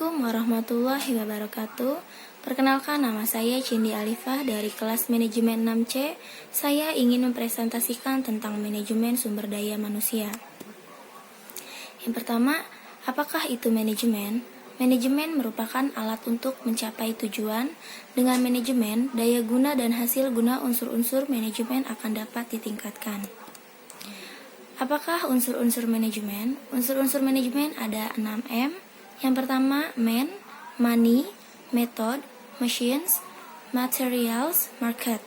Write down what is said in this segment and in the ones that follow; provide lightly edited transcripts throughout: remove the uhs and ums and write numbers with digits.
Assalamualaikum warahmatullahi wabarakatuh. Perkenalkan, nama saya Cindy Alifah dari kelas manajemen 6C. Saya ingin mempresentasikan tentang manajemen sumber daya manusia. Yang pertama, apakah itu manajemen? Manajemen merupakan alat untuk mencapai tujuan. Dengan manajemen, daya guna dan hasil guna unsur-unsur manajemen akan dapat ditingkatkan. Apakah unsur-unsur manajemen? Unsur-unsur manajemen ada 6M. Yang pertama, man, money, method, machines, materials, market.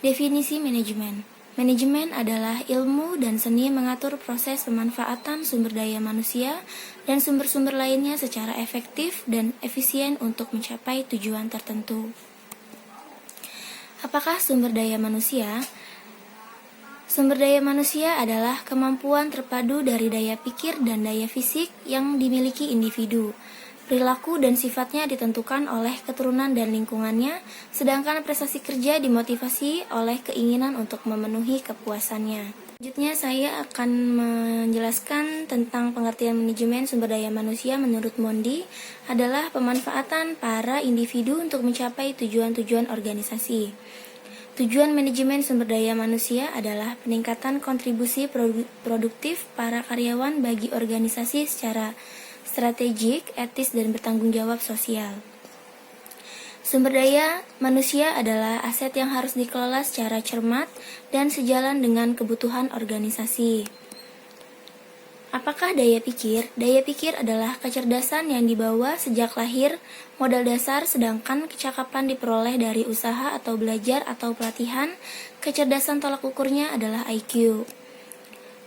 Definisi manajemen. Manajemen adalah ilmu dan seni mengatur proses pemanfaatan sumber daya manusia dan sumber-sumber lainnya secara efektif dan efisien untuk mencapai tujuan tertentu. Apakah sumber daya manusia? Sumber daya manusia adalah kemampuan terpadu dari daya pikir dan daya fisik yang dimiliki individu. Perilaku dan sifatnya ditentukan oleh keturunan dan lingkungannya, sedangkan prestasi kerja dimotivasi oleh keinginan untuk memenuhi kepuasannya. Selanjutnya saya akan menjelaskan tentang pengertian manajemen sumber daya manusia menurut Mondi adalah pemanfaatan para individu untuk mencapai tujuan-tujuan organisasi. Tujuan manajemen sumber daya manusia adalah peningkatan kontribusi produktif para karyawan bagi organisasi secara strategik, etis, dan bertanggung jawab sosial. Sumber daya manusia adalah aset yang harus dikelola secara cermat dan sejalan dengan kebutuhan organisasi. Apakah daya pikir? Daya pikir adalah kecerdasan yang dibawa sejak lahir, modal dasar, sedangkan kecakapan diperoleh dari usaha atau belajar atau pelatihan. Kecerdasan tolak ukurnya adalah IQ.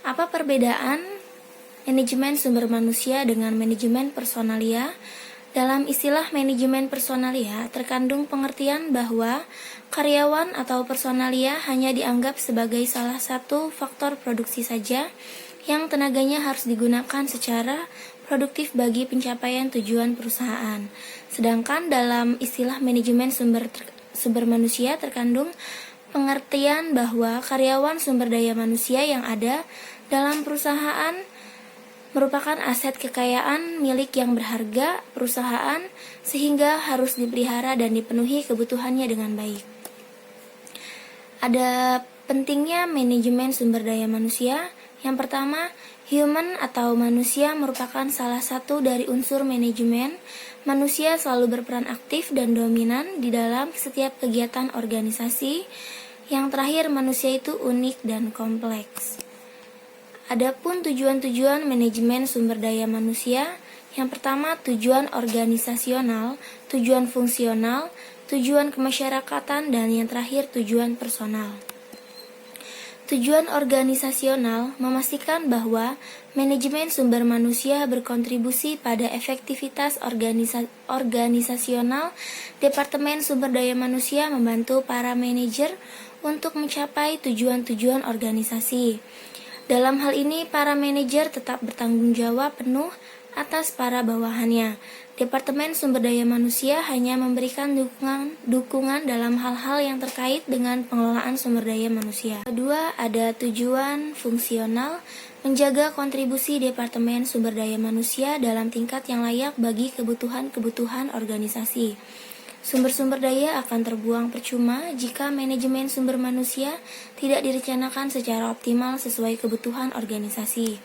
Apa perbedaan manajemen sumber manusia dengan manajemen personalia? Dalam istilah manajemen personalia terkandung pengertian bahwa karyawan atau personalia hanya dianggap sebagai salah satu faktor produksi saja yang tenaganya harus digunakan secara produktif bagi pencapaian tujuan perusahaan. Sedangkan dalam istilah manajemen sumber manusia terkandung pengertian bahwa karyawan sumber daya manusia yang ada dalam perusahaan merupakan aset kekayaan milik yang berharga perusahaan sehingga harus dipelihara dan dipenuhi kebutuhannya dengan baik. Ada pentingnya manajemen sumber daya manusia. Yang pertama, human atau manusia merupakan salah satu dari unsur manajemen. Manusia selalu berperan aktif dan dominan di dalam setiap kegiatan organisasi. Yang terakhir, manusia itu unik dan kompleks. Adapun tujuan-tujuan manajemen sumber daya manusia, yang pertama tujuan organisasional, tujuan fungsional, tujuan kemasyarakatan, dan yang terakhir tujuan personal. Tujuan organisasional memastikan bahwa manajemen sumber manusia berkontribusi pada efektivitas organisasional. Departemen sumber daya manusia membantu para manajer untuk mencapai tujuan-tujuan organisasi. Dalam hal ini, para manajer tetap bertanggung jawab penuh atas para bawahannya. Departemen sumber daya manusia hanya memberikan dukungan dalam hal-hal yang terkait dengan pengelolaan sumber daya manusia. Kedua, ada tujuan fungsional, menjaga kontribusi Departemen sumber daya manusia dalam tingkat yang layak bagi kebutuhan-kebutuhan organisasi. Sumber-sumber daya akan terbuang percuma jika manajemen sumber manusia tidak direncanakan secara optimal sesuai kebutuhan organisasi.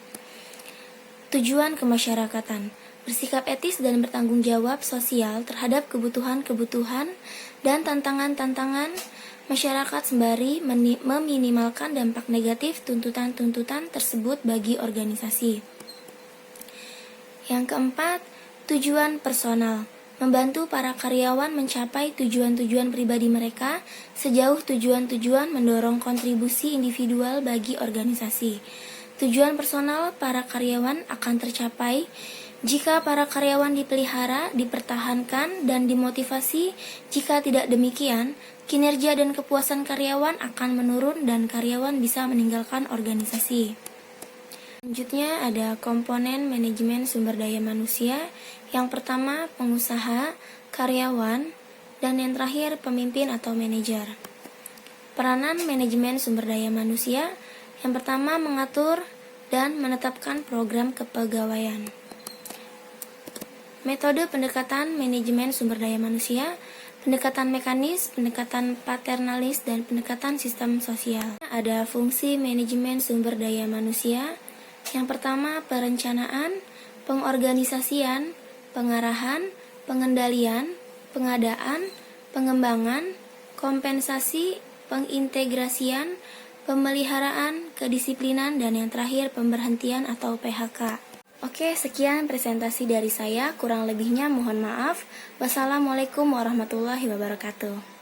Tujuan kemasyarakatan, bersikap etis dan bertanggung jawab sosial terhadap kebutuhan-kebutuhan dan tantangan-tantangan masyarakat sembari meminimalkan dampak negatif tuntutan-tuntutan tersebut bagi organisasi. Yang keempat, tujuan personal, membantu para karyawan mencapai tujuan-tujuan pribadi mereka sejauh tujuan-tujuan mendorong kontribusi individual bagi organisasi. Tujuan personal para karyawan akan tercapai jika para karyawan dipelihara, dipertahankan, dan dimotivasi. Jika tidak demikian, kinerja dan kepuasan karyawan akan menurun dan karyawan bisa meninggalkan organisasi. Selanjutnya ada komponen manajemen sumber daya manusia. Yang pertama, pengusaha, karyawan, dan yang terakhir pemimpin atau manajer. Peranan manajemen sumber daya manusia. Yang pertama, mengatur dan menetapkan program kepegawaian. metode pendekatan manajemen sumber daya manusia, pendekatan mekanis, pendekatan paternalis, dan pendekatan sistem sosial. Ada fungsi manajemen sumber daya manusia. Yang pertama, perencanaan, pengorganisasian, pengarahan, pengendalian, pengadaan, pengembangan, kompensasi, pengintegrasian, pemeliharaan, kedisiplinan, dan yang terakhir pemberhentian atau PHK. Oke, sekian presentasi dari saya. Kurang lebihnya mohon maaf. Wassalamualaikum warahmatullahi wabarakatuh.